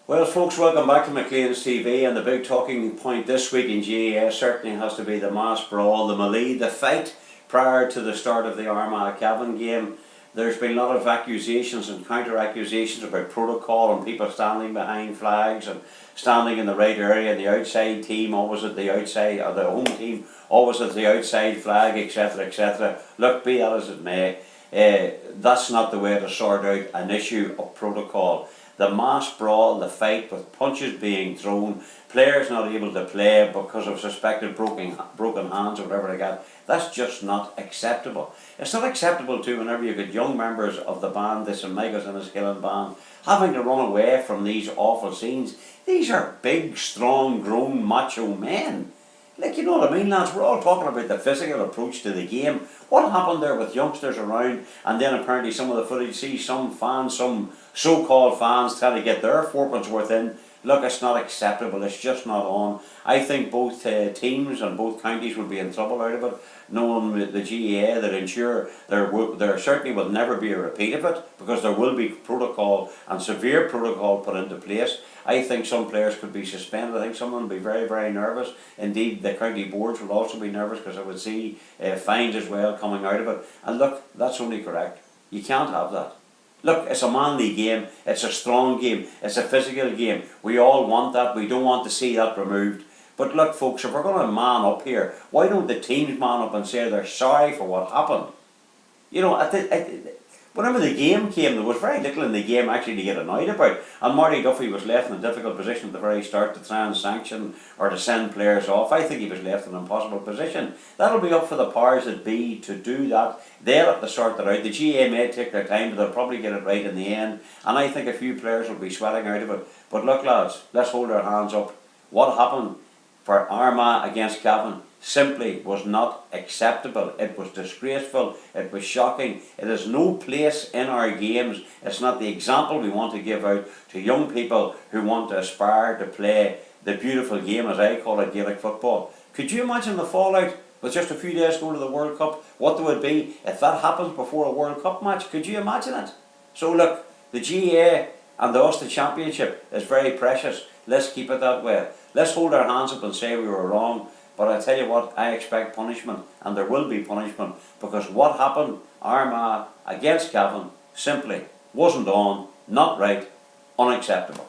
Well, folks, welcome back to McLean's TV, and the big talking point this week in GAA certainly has to be the mass brawl, the melee, the fight prior to the start of the Armagh Cavan game. There's been a lot of accusations and counter-accusations about protocol and people standing behind flags and standing in the right area, and the outside team always at the outside, or the home team always at the outside flag, etc., etc. Look, be that as it may, that's not the way to sort out an issue of protocol. The mass brawl, the fight with punches being thrown, players not able to play because of suspected broken hands or whatever they got, that's just not acceptable. It's not acceptable too whenever you get young members of the band, the St Michael's and Enniskillen band, having to run away from these awful scenes. These are big, strong, grown, macho men. Like, you know what I mean, lads? We're all talking about the physical approach to the game. What happened there with youngsters around, and then apparently some of the footage, see some fans, some so-called fans trying to get their fourpence worth in. Look, it's not acceptable. It's just not on. I think both teams and both counties will be in trouble out of it, knowing the GAA that ensure there certainly will never be a repeat of it, because there will be protocol and severe protocol put into place. I think some players could be suspended. I think some of them will be very, very nervous. Indeed, the county boards will also be nervous, because I would see fines as well coming out of it. And look, that's only correct. You can't have that. Look, it's a manly game, it's a strong game, it's a physical game. We all want that, we don't want to see that removed. But look, folks, if we're going to man up here, why don't the teams man up and say they're sorry for what happened? You know, whenever the game came, there was very little in the game actually to get annoyed about. And Marty Duffy was left in a difficult position at the very start to try and sanction or to send players off. I think he was left in an impossible position. That'll be up for the powers that be to do that. They'll have to sort that out. The GAA may take their time, but they'll probably get it right in the end. And I think a few players will be sweating out of it. But look, lads, let's hold our hands up. What happened for Armagh against Cavan simply was not acceptable. It was disgraceful. It was shocking. It has no place in our games. It's not the example we want to give out to young people who want to aspire to play the beautiful game, as I call it, Gaelic football. Could you imagine the fallout with just a few days going to the World Cup? What there would be if that happens before a World Cup match? Could you imagine it? So look, the GAA and the Ulster Championship is very precious. Let's keep it that way. Let's hold our hands up and say we were wrong. But I tell you what, I expect punishment, and there will be punishment, because what happened, Armagh against Cavan, simply wasn't on, not right, unacceptable.